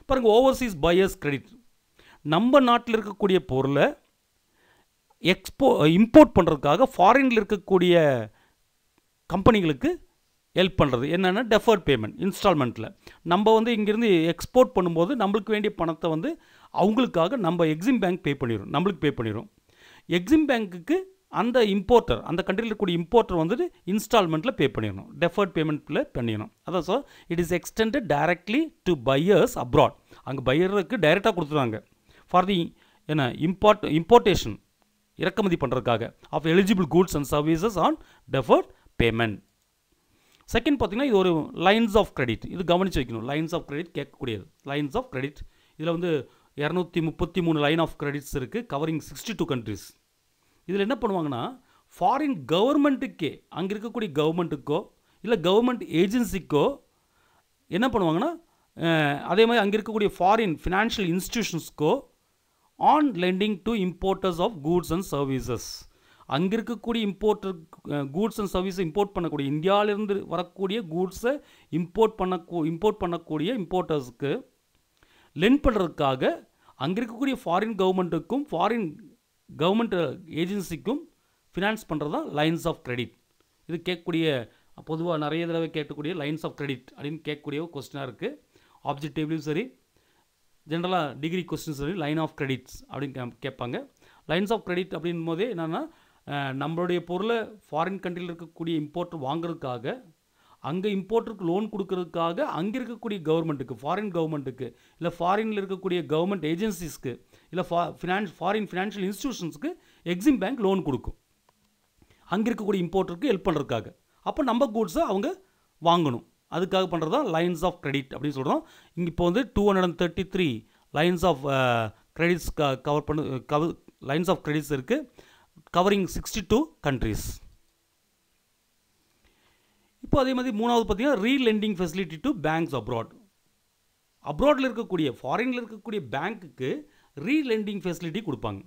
பாருங்கள், ஓவர்சீஸ் பையர்ஸ் கிரெடிட். நம்ம நாட்டில் இருக்கக்கூடிய பொருளை இம்போர்ட் பண்ணுறதுக்காக ஃபாரினில் இருக்கக்கூடிய கம்பெனிகளுக்கு ஹெல்ப் பண்ணுறது. என்னென்னா டெஃபர்ட் பேமெண்ட், இன்ஸ்டால்மெண்ட்டில் நம்ம வந்து இங்கேருந்து எக்ஸ்போர்ட் பண்ணும்போது நம்மளுக்கு வேண்டிய பணத்தை வந்து அவங்களுக்காக நம்ம எக்ஸிம் பேங்க் நம்மளுக்கு பே பண்ணிடும். எக்ஸிம் பேங்க்குக்கு அந்த இம்போர்ட்டர், அந்த கண்ட்ரியில் இருக்கக்கூடிய இம்போர்ட்டர் வந்துட்டு இன்ஸ்டால்மெண்ட்டில் பே பண்ணிடணும், டெஃபர்ட் பேமெண்ட்டில் பண்ணிடணும். அதான் so it is extended directly to buyers abroad. அங்கே பையருக்கு டைரெக்டாக கொடுத்துருவாங்க ஃபார் தி இம்போர்ட்டேஷன், இறக்குமதி பண்ணுறதுக்காக of eligible goods and services on deferred payment. Second பார்த்தீங்கன்னா, இது ஒரு லைன்ஸ் ஆஃப் கிரெடிட். இது கவனித்து வைக்கணும், லைன்ஸ் ஆஃப் கிரெடிட் கேட்கக்கூடியது. லைன்ஸ் ஆஃப் கிரெடிட் இதில் வந்து 233 லைன் ஆஃப் கிரெடிட்ஸ் இருக்குது, கவரிங் 62 countries. இதில் என்ன பண்ணுவாங்கன்னா, ஃபாரின் கவர்மெண்ட்டுக்கே, அங்கே இருக்கக்கூடிய கவர்மெண்ட்டுக்கோ இல்லை கவர்மெண்ட் ஏஜென்சிக்கோ என்ன பண்ணுவாங்கன்னா, அதே மாதிரி அங்கே இருக்கக்கூடிய ஃபாரின் ஃபினான்ஷியல் இன்ஸ்டிடியூஷன்ஸ்க்கோ on lending to importers of goods and services, அங்கே இருக்கக்கூடிய கூட்ஸ் அண்ட் சர்வீஸை இம்போர்ட் பண்ணக்கூடிய, இந்தியாவிலேருந்து வரக்கூடிய கூட்ஸை இம்போர்ட் பண்ணக்கூடிய இம்போர்ட்டர்ஸுக்கு லெண்ட் பண்ணுறதுக்காக அங்கே இருக்கக்கூடிய ஃபாரின் கவர்மெண்ட்டுக்கும் ஃபாரின் கவர்மெண்ட் ஏஜென்சிக்கும் ஃபினான்ஸ் பண்ணுறது தான் லைன்ஸ் ஆஃப் கிரெடிட். இது கேட்கக்கூடிய, பொதுவாக நிறைய தடவை கேட்கக்கூடிய லைன்ஸ் ஆஃப் கிரெடிட் அப்படின்னு கேட்கக்கூடிய கொஸ்டினாக இருக்குது. ஆப்ஜெக்டிவ்லையும் சரி, ஜென்ரலாக டிகிரி கொஸ்டின்ஸ் சரி, லைன் ஆஃப் கிரெடிட்ஸ் அப்படின்னு கேட்பாங்க. லைன்ஸ் ஆஃப் கிரெடிட் அப்படின் போதே என்னென்னா, நம்மளுடைய பொருளை ஃபாரின் கண்ட்ரியில் இருக்கக்கூடிய இம்போர்ட்டர் வாங்குறதுக்காக, அங்கே இம்போர்ட்டருக்கு லோன் கொடுக்கறதுக்காக அங்கே இருக்கக்கூடிய கவர்மெண்ட்டுக்கு, ஃபாரின் கவர்மெண்ட்டுக்கு இல்லை ஃபாரினில் இருக்கக்கூடிய கவர்மெண்ட் ஏஜென்சிஸ்க்கு இல்லை ஃபாரின் ஃபினான்ஷியல் இன்ஸ்டிடியூஷன்ஸ்க்கு எக்ஸிம் பேங்க் லோன் கொடுக்கும் அங்கே இருக்கக்கூடிய இம்போர்ட்டருக்கு ஹெல்ப் பண்ணுறதுக்காக. அப்போ நம்ம கூட்ஸை அவங்க வாங்கணும், அதுக்காக பண்ணுறது தான் லைன்ஸ் ஆஃப் கிரெடிட் அப்படின்னு சொல்கிறோம். இங்கே இப்போ வந்து 233 lines of credits lines of credits இருக்குது, கவரிங் 62 கண்ட்ரீஸ். இப்போ அதே மாதிரி மூணாவது பார்த்தீங்கன்னா relending facility to banks abroad. அப்ராடில் இருக்கக்கூடிய ஃபாரினில் இருக்கக்கூடிய பேங்க்குக்கு ரீலெண்டிங் ஃபெசிலிட்டி கொடுப்பாங்க.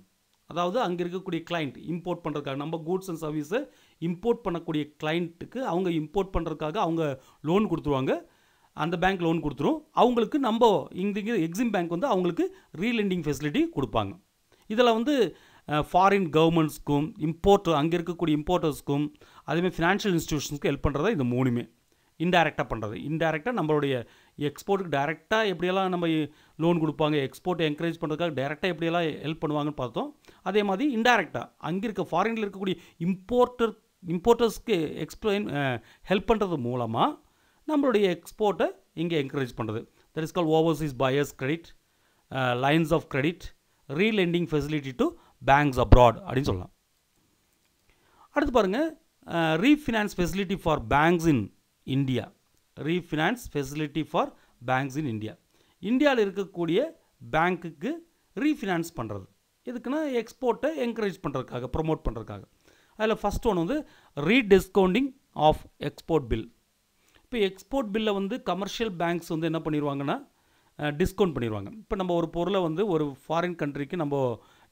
அதாவது அங்கே இருக்கக்கூடிய கிளைண்ட் இம்போர்ட் பண்ணுறதுக்காக, நம்ம கூட்ஸ் அண்ட் சர்வீஸை இம்போர்ட் பண்ணக்கூடிய கிளைண்ட்டுக்கு அவங்க இம்போர்ட் பண்ணுறதுக்காக அவங்க லோன் கொடுத்துருவாங்க, அந்த பேங்க் லோன் கொடுத்துரும். அவங்களுக்கு நம்ம இங்கே எக்ஸிம் பேங்க் வந்து அவங்களுக்கு ரீலெண்டிங் ஃபெசிலிட்டி கொடுப்பாங்க. இதில் வந்து ஃபாரின் கவர்மெண்ட்ஸ்க்கும் அங்கே இருக்கக்கூடிய இம்போர்ட்டர்ஸ்க்கும் அதேமாதிரி ஃபினான்ஷியல் இன்ஸ்டிடியூஷன்ஸ்க்கும் ஹெல்ப் பண்ணுறதா இந்த மூணுமே. இன்டைரக்டாக பண்ணுறது, இன்டைரக்டாக நம்மளுடைய எக்ஸ்போர்ட்டுக்கு டைரெக்டாக எப்படியெல்லாம் நம்ம லோன் கொடுப்பாங்க, எக்ஸ்போர்ட்டை என்கரேஜ் பண்ணுறதுக்காக டைரெக்டாக எப்படியெல்லாம் ஹெல்ப் பண்ணுவாங்கன்னு பார்த்தோம். அதே மாதிரி இன்டைரக்டாக அங்கே இருக்க ஃபாரினில் இருக்கக்கூடிய இம்போர்ட்டர்ஸ்க்கு ஹெல்ப் பண்ணுறது மூலமாக நம்மளுடைய எக்ஸ்போர்ட்டை இங்கே என்கரேஜ் பண்ணுறது. That is call overseas buyers credit, lines of credit, relending facility to banks abroad அப்படின்னு சொல்லலாம். அடுத்து பாருங்கள், refinance facility for banks in India. Refinance facility for banks in India. இந்தியாவில் இருக்கக்கூடிய பேங்க்குக்கு ரீஃபினான்ஸ் பண்ணுறது எதுக்குன்னா எக்ஸ்போர்ட்டை என்கரேஜ் பண்ணுறதுக்காக, ப்ரொமோட் பண்ணுறதுக்காக. அதில் ஃபஸ்ட் ஒன்று வந்து ரீடிஸ்கவுண்டிங் ஆஃப் எக்ஸ்போர்ட் பில். இப்போ எக்ஸ்போர்ட் பில்லை வந்து கமர்ஷியல் பேங்க்ஸ் வந்து என்ன பண்ணிடுவாங்கன்னா டிஸ்கவுண்ட் பண்ணிடுவாங்க. இப்போ நம்ம ஒரு பொருளை வந்து ஒரு ஃபாரின் கண்ட்ரிக்கு நம்ம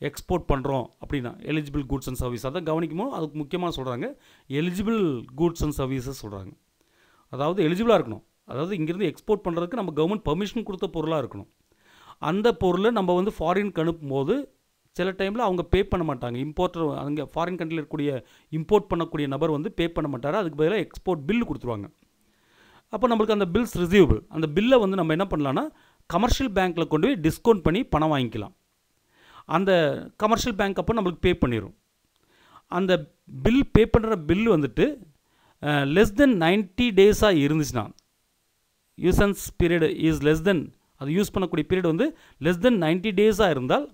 எக்ஸ்போர்ட் பண்ணுறோம் அப்படின்னா எலிஜிபிள் கூட்ஸ் அண்ட் சர்வீஸ், அதை கவனிக்குமோ அதுக்கு முக்கியமாக சொல்கிறாங்க எலிஜிபிள் கூட்ஸ் அண்ட் சர்வீசஸ் சொல்கிறாங்க. அதாவது எலிஜிபிளாக இருக்கணும், அதாவது இங்கேருந்து எக்ஸ்போர்ட் பண்ணுறதுக்கு நம்ம கவர்மெண்ட் பர்மிஷன் கொடுத்த பொருளாக இருக்கணும். அந்த பொருளை நம்ம வந்து ஃபாரினுக்கு அனுப்பும்போது சில டைமில் அவங்க பே பண்ண மாட்டாங்க. இம்போர்ட்டர் அங்கே ஃபாரின் கண்ட்ரியில் இருக்கக்கூடிய இம்போர்ட் பண்ணக்கூடிய நபர் வந்து பே பண்ண மாட்டார், அதுக்கு பதிலாக எக்ஸ்போர்ட் பில் கொடுத்துருவாங்க. அப்போ நம்மளுக்கு அந்த பில்ஸ் ரிசீவபிள், அந்த பில்லை வந்து நம்ம என்ன பண்ணலான்னா கமர்ஷியல் பேங்க்கில் கொண்டு போய் டிஸ்கவுண்ட் பண்ணி பணம் வாங்கிக்கலாம். அந்த கமர்ஷியல் பேங்க் அப்போ நம்மளுக்கு பே பண்ணிடும். அந்த பில் பே பண்ணுற பில் வந்துட்டு லெஸ் தென் 90 டேஸாக இருந்துச்சுன்னா, usance period is less than, அது யூஸ் பண்ணக்கூடிய பீரியட் வந்து லெஸ் தென் 90 டேஸாக இருந்தால்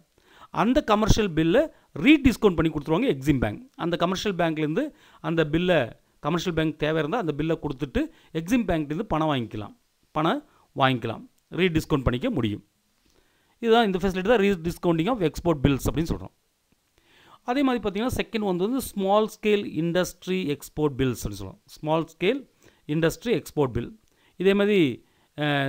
அந்த கமர்ஷியல் பில்லை ரீடிஸ்கவுண்ட் பண்ணி கொடுத்துருவாங்க எக்ஸிம் பேங்க். அந்த கமர்ஷியல் பேங்க்லேருந்து அந்த பில்லை, கமர்ஷியல் பேங்க் தேவை இருந்தால் அந்த பில்லை கொடுத்துட்டு எக்ஸிம் பேங்க்லேருந்து பணம் வாங்கிக்கலாம், ரீடிஸ்கவுண்ட் பண்ணிக்க முடியும். இதுதான் இந்த ஃபெசிலிட்டி தான் ரீடிஸ்கவுண்டிங் ஆஃப் எக்ஸ்போர்ட் பில்ஸ் அப்படின்னு சொல்கிறோம். அதே மாதிரி பார்த்திங்கன்னா செகண்ட் வந்து small scale industry export bills அப்படின்னு சொல்லுவோம். Small scale industry export bill. இதே மாதிரி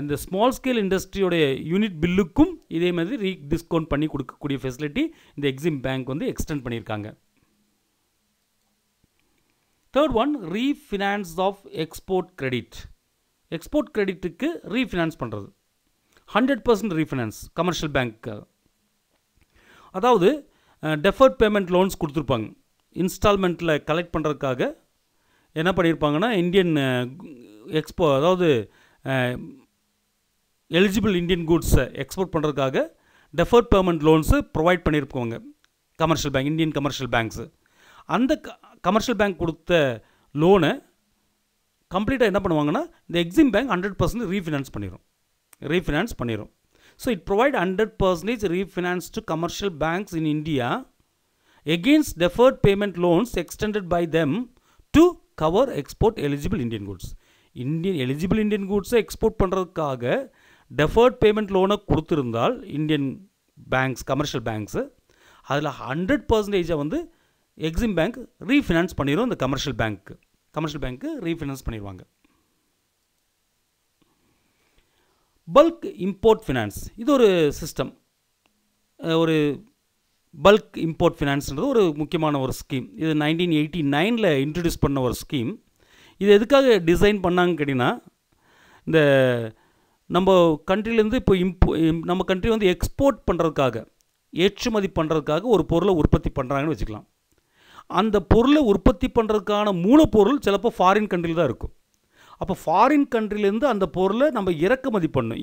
இந்த ஸ்மால் ஸ்கேல் இண்டஸ்ட்ரியோடைய யூனிட் பில்லுக்கும் இதே மாதிரி ரீடிஸ்கவுண்ட் பண்ணி கொடுக்கக்கூடிய ஃபெசிலிட்டி இந்த எக்ஸிம் பேங்க் வந்து எக்ஸ்டெண்ட் பண்ணியிருக்காங்க. Third one refinance of export credit. Export கிரெடிட்டுக்கு ரீஃபினான்ஸ் பண்ணுறது 100% ரீஃபினான்ஸ் கமர்ஷியல் பேங்க்கு. அதாவது டெஃபர்ட் பேமெண்ட் லோன்ஸ் கொடுத்துருப்பாங்க, இன்ஸ்டால்மெண்ட்டில் கலெக்ட் பண்ணுறதுக்காக என்ன பண்ணியிருப்பாங்கன்னா இந்தியன் அதாவது எலிஜிபிள் இந்தியன் கூட்ஸை எக்ஸ்போர்ட் பண்ணுறதுக்காக டெஃபர்ட் பேமெண்ட் லோன்ஸு ப்ரொவைட் பண்ணியிருப்பாங்க commercial bank, Indian commercial banks. அந்த கமர்ஷியல் பேங்க் கொடுத்த லோனை கம்ப்ளீட்டாக என்ன பண்ணுவாங்கன்னா இந்த எக்ஸிம் பேங்க் 100% ரீஃபினான்ஸ் பண்ணிடும். So it provide 100% refinance to commercial banks in India against deferred payment loans extended by them to cover export eligible Indian goods. Eligible Indian goods export பண்ணுறதுக்காக deferred payment loan கொடுத்திருந்தால் Indian banks, commercial banks, அதில் 100% வந்து Exim bank refinance பண்ணிடும். இந்த commercial பேங்க்கு refinance பண்ணிடுவாங்க. Bulk import finance, இது ஒரு system. ஒரு bulk import ஃபினான்ஸ்ன்றது ஒரு முக்கியமான ஒரு ஸ்கீம். இது 1989 இன்ட்ரடியூஸ் பண்ண ஒரு ஸ்கீம். இது எதுக்காக டிசைன் பண்ணாங்கன்னு கேட்டிங்கன்னா, இந்த நம்ம கண்ட்ரிலேருந்து இப்போ நம்ம கண்ட்ரி வந்து எக்ஸ்போர்ட் பண்ணுறதுக்காக, ஏற்றுமதி பண்ணுறதுக்காக ஒரு பொருளை உற்பத்தி பண்ணுறாங்கன்னு வச்சுக்கலாம். அந்த பொருளை உற்பத்தி பண்ணுறதுக்கான மூலப்பொருள் சிலப்போ ஃபாரின் கண்ட்ரியில் தான் இருக்கும். அப்போ ஃபாரின் கண்ட்ரிலேருந்து அந்த பொருளை நம்ம இறக்குமதி பண்ணணும்,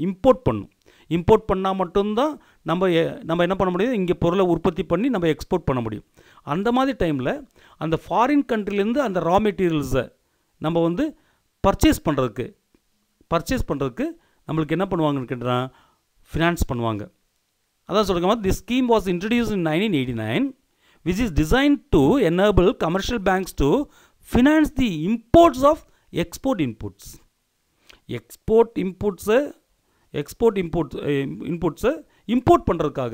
இம்போர்ட் பண்ணால் மட்டும்தான் நம்ம என்ன பண்ண முடியும், இங்கே பொருளை உற்பத்தி பண்ணி நம்ம எக்ஸ்போர்ட் பண்ண முடியும். அந்த மாதிரி டைமில் அந்த ஃபாரின் கண்ட்ரிலேருந்து அந்த ரா மெட்டீரியல்ஸை நம்ம வந்து பர்ச்சேஸ் பண்ணுறதுக்கு நம்மளுக்கு என்ன பண்ணுவாங்கன்னு கேட்டால் ஃபினான்ஸ் பண்ணுவாங்க. அதான் சொல்லுங்க, தி scheme was introduce in 1989 which is designed to enable commercial banks to finance the imports of export inputs. Export inputs import பண்ணுறதுக்காக,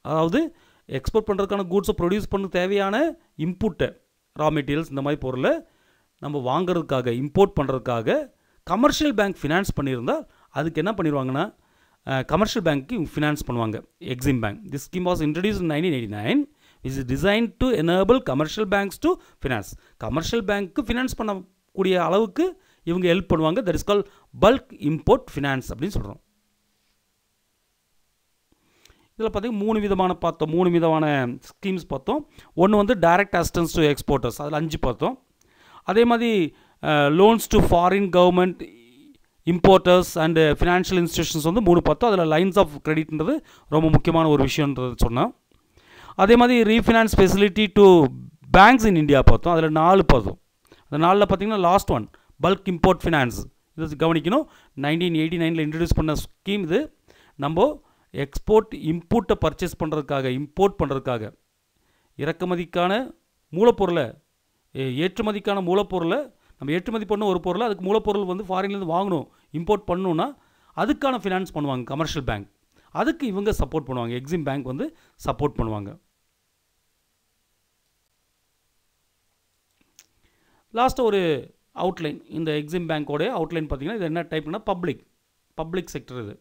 அதாவது எக்ஸ்போர்ட் பண்ணுறதுக்கான கூட்ஸை ப்ரொடியூஸ் பண்ண தேவையான இன்புட்டை, ரா மெட்டீரியல்ஸ் இந்த மாதிரி பொருளை நம்ம வாங்கிறதுக்காக, இம்போர்ட் பண்ணுறதுக்காக கமர்ஷியல் பேங்க் ஃபினான்ஸ் பண்ணியிருந்தால் அதுக்கு என்ன பண்ணிடுவாங்கன்னா கமர்ஷியல் பேங்க்கு ஃபினான்ஸ் பண்ணுவாங்க Exim bank. This scheme was introduced in 1989. Is designed to enable commercial banks to finance. Commercial bank finance பண்ணக்கூடிய அளவுக்கு இவங்க ஹெல்ப் பண்ணுவாங்க. That is call bulk import finance அப்படின்னு சொல்கிறோம். இதில் பார்த்தீங்கன்னா மூணு விதமான ஸ்கீம்ஸ் பார்த்தோம். ஒன்று வந்து டைரக்ட் அசிஸ்டன்ஸ் டு எக்ஸ்போர்ட்டர்ஸ், அதில் 5 பார்த்தோம். அதே மாதிரி loans to foreign government importers and financial institutions வந்து 3 பார்த்தோம். அதில் லைன்ஸ் ஆஃப் கிரெடிட்ன்றது ரொம்ப முக்கியமான ஒரு விஷயன்றது சொன்னோம். அதே மாதிரி refinance facility to banks in India பார்த்தோம். அதில் 4 பார்த்தோம். அந்த 4ல் பார்த்தீங்கன்னா last one bulk import finance, இது கவனிக்கணும். 1989 இன்ட்ரடியூஸ் பண்ண ஸ்கீம் இது. நம்ம எக்ஸ்போர்ட் இன்புட்டை பர்ச்சேஸ் பண்ணுறதுக்காக, இம்போர்ட் பண்ணுறதுக்காக, இறக்குமதிக்கான மூலப்பொருளை, ஏற்றுமதிக்கான மூலப்பொருளை நம்ம ஏற்றுமதி பண்ண ஒரு பொருளை, அதுக்கு மூலப்பொருள் வந்து ஃபாரின்லேருந்து வாங்கணும், இம்போர்ட் பண்ணணுன்னா அதுக்கான ஃபினான்ஸ் பண்ணுவாங்க கமர்ஷியல் பேங்க். அதுக்கு இவங்க சப்போர்ட் பண்ணுவாங்க, எக்ஸிம் பேங்க் வந்து சப்போர்ட் பண்ணுவாங்க. லாஸ்ட்டாக ஒரு அவுட்லைன், இந்த எக்ஸிம் பேங்க்கோடைய அவுட்லைன் பார்த்திங்கன்னா இது என்ன டைப்னா பப்ளிக் செக்டர். இது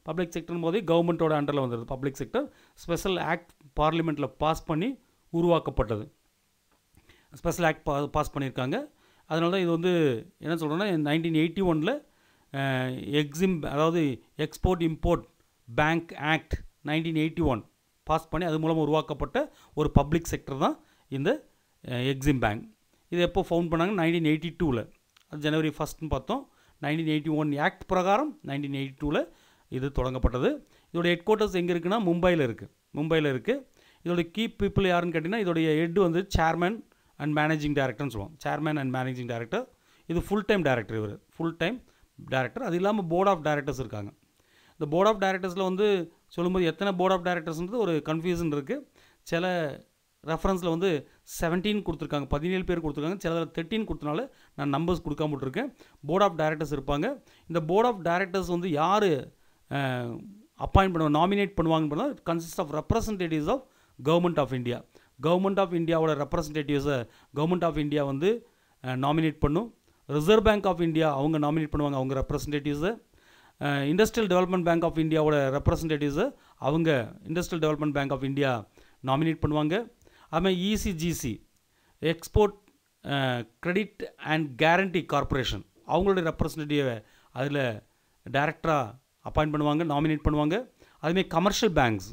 பப்ளிக் செக்டர் போதே கவர்மெண்ட்டோட அண்டரில் வந்துடுது. பப்ளிக் செக்டர் ஸ்பெஷல் ஆக்ட் பார்லிமெண்ட்டில் பாஸ் பண்ணி உருவாக்கப்பட்டது. ஸ்பெஷல் ஆக்ட் பாஸ் பண்ணியிருக்காங்க. அதனால தான் இது வந்து என்ன சொல்கிறோன்னா 1981 எக்ஸிம், அதாவது export import bank act 1981 pass பண்ணி அது மூலமாக உருவாக்கப்பட்ட ஒரு பப்ளிக் செக்டர் தான் இந்த எக்ஸிம் பேங்க். இது எப்போ ஃபவுண்ட் பண்ணாங்க? 1982. அது ஜனவரி 1 பார்த்தோம். 1981 ஆக்ட் பிரகாரம் 1982 இது தொடங்கப்பட்டது. இதோடைய ஹெட் குவார்ட்டர்ஸ் எங்கே இருக்குன்னா மும்பையில் இருக்குது. இதோடைய கீ பீப்புள் யாருன்னு கேட்டிங்கன்னா, இதோடைய ஹெட் வந்து சேர்மன் அண்ட் மேனேஜிங் டைரக்டர்னு சொல்லுவோம். Chairman and managing director. இது ஃபுல் டைம் டைரக்டர். இவர் ஃபுல் டைம் டைரக்டர். அது இல்லாமல் போர்ட் ஆஃப் டைரக்டர்ஸ் இருக்காங்க. இந்த போர்ட் ஆஃப் டைரக்டர்ஸில் வந்து சொல்லும்போது எத்தனை போர்ட் ஆஃப் டைரக்டர்ஸ்ன்றது ஒரு கன்ஃபியூஷன் இருக்குது. சில ரெஃபரன்ஸில் வந்து 17 கொடுத்துருக்காங்க, 17 பேர் கொடுத்துருக்காங்க. சில 13 கொடுத்தனால நான் நம்பர்ஸ் கொடுக்காம விட்டுருக்கேன். போர்ட் ஆஃப் டைரக்டர்ஸ் இருப்பாங்க. இந்த போர்ட் ஆஃப் டைரக்டர்ஸ் வந்து யார் அப்பாயிண்ட் பண்ணுவாங்க, நாமினேட் பண்ணுவாங்கன்னு பண்ணால் consist of representatives of government of India. Government of இந்தியாவோட ரெப்ரசன்டேட்டிவ்ஸை கவர்மெண்ட் ஆஃப் இந்தியா வந்து நாமினேட் பண்ணும். ரிசர்வ் பேங்க் ஆஃப் இந்தியா அவங்க நாமினேட் பண்ணுவாங்க அவங்க ரெப்ரசன்டேட்டிவ்ஸை. இண்டஸ்ட்ரியல் டெவலப்மெண்ட் பேங்க் ஆஃப் இந்தியாவோட ரெப்ரசன்டேட்டிவ்ஸை அவங்க industrial development bank of India nominate பண்ணுவாங்க. அதுமாதிரி ECGC export credit and guarantee corporation அவங்களுடைய ரெப்ரசன்டேட்டிவை அதில் டைரக்டராக அப்பாயிண்ட் பண்ணுவாங்க, நாமினேட் பண்ணுவாங்க. அதுமாரி கமர்ஷியல் பேங்க்ஸ்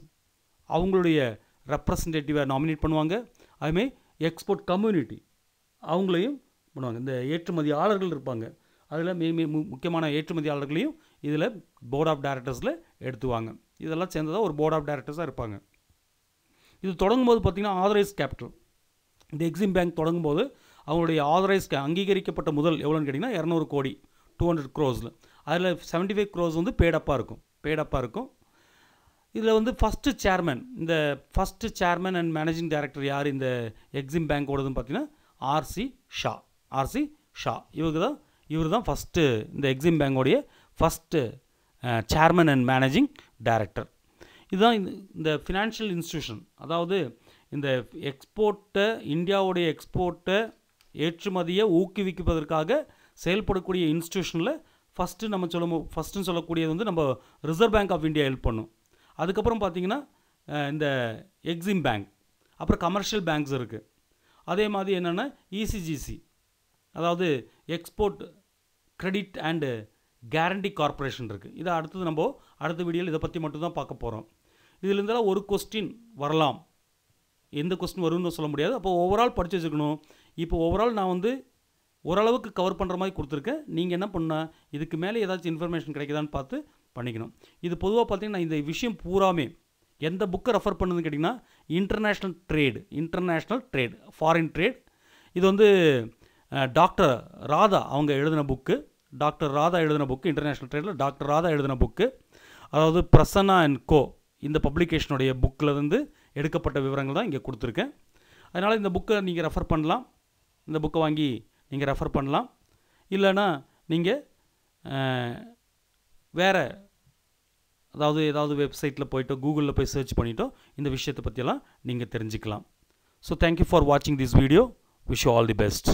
அவங்களுடைய ரெப்ரசன்டேட்டிவை நாமினேட் பண்ணுவாங்க. அதுமாரி எக்ஸ்போர்ட் கம்யூனிட்டி அவங்களையும் பண்ணுவாங்க. இந்த ஏற்றுமதியாளர்கள் இருப்பாங்க, அதில் முக்கியமான ஏற்றுமதியாளர்களையும் இதில் போர்ட் ஆஃப் டைரக்டர்ஸில் எடுத்துவாங்க. இதெல்லாம் சேர்ந்ததாக ஒரு போர்ட் ஆஃப் டைரக்டர்ஸாக இருப்பாங்க. இது தொடங்கும்போது பார்த்திங்கன்னா ஆதரைஸ் கேபிட்டல். இந்த எக்ஸிம் பேங்க் தொடங்கும்போது அவங்களுடைய ஆதரைஸ் அங்கீகரிக்கப்பட்ட முதல் எவ்வளோன்னு கேட்டிங்கன்னா 200 கோடி 200 crores. அதில் 75 crores வந்து பேடப்பாக இருக்கும். இதில் வந்து first chairman and managing director யார் இந்த எக்ஸிம் பேங்கோடதுன்னு பார்த்தீங்கன்னா ஆர்சி ஷா. இவர் தான் ஃபஸ்ட்டு இந்த எக்ஸிம் பேங்கோடைய first chairman and managing director. இதுதான் இந்த ஃபினான்ஷியல் இன்ஸ்டிடியூஷன், அதாவது இந்த எக்ஸ்போர்ட்டை, இந்தியாவுடைய எக்ஸ்போர்ட்டை, ஏற்றுமதியை ஊக்குவிப்பதற்காக செயல்படக்கூடிய இன்ஸ்டிடியூஷனில் ஃபஸ்ட்டுன்னு சொல்லக்கூடியது வந்து நம்ம reserve bank of India help பண்ணும். அதுக்கப்புறம் பார்த்திங்கன்னா இந்த எக்ஸிம் பேங்க், அப்புறம் கமர்ஷியல் பேங்க்ஸ் இருக்குது. அதே மாதிரி என்னென்னா இசிஜிசி, அதாவது export credit and guarantee corporation இருக்குது. இதை அடுத்த வீடியோவில் இதை பற்றி மட்டும்தான் பார்க்க போகிறோம். இதில் இருந்தாலும் ஒரு கொஸ்டின் வரலாம், எந்த கொஸ்டின் வரும்னு சொல்ல முடியாது. அப்போ ஓவரால் படித்து வச்சுக்கணும். இப்போ ஓவரால் நான் வந்து ஓரளவுக்கு கவர் பண்ணுற மாதிரி கொடுத்துருக்கேன். நீங்கள் என்ன பண்ணால் இதுக்கு மேலே ஏதாச்சும் இன்ஃபர்மேஷன் கிடைக்குதான்னு பார்த்து பண்ணிக்கணும். இது பொதுவாக பார்த்திங்கன்னா இந்த விஷயம் பூராமே எந்த புக்கை ரெஃபர் பண்ணுதுன்னு கேட்டிங்கன்னா இன்டர்நேஷ்னல் ட்ரேட், ஃபாரின் ட்ரேட். இது வந்து டாக்டர் ராதா அவங்க எழுதின புக்கு. இன்டர்நேஷ்னல் ட்ரேடில் டாக்டர் ராதா எழுதின புக்கு. அதாவது பிரசன்னா அண்ட் கோ இந்த பப்ளிகேஷனுடைய புக்கில் இருந்து எடுக்கப்பட்ட விவரங்கள் தான் இங்கே கொடுத்துருக்கேன். அதனால் இந்த புக்கை நீங்கள் ரெஃபர் பண்ணலாம். இந்த புக்கை வாங்கி நீங்கள் ரெஃபர் பண்ணலாம். இல்லைன்னா நீங்கள் வேறு ஏதாவது வெப்சைட்டில் போய்ட்டோ கூகுளில் போய் சர்ச் பண்ணிட்டோ இந்த விஷயத்தை பற்றியெல்லாம் நீங்கள் தெரிஞ்சுக்கலாம். ஸோ தேங்க்யூ ஃபார் வாட்சிங் this video. Wish you all the best.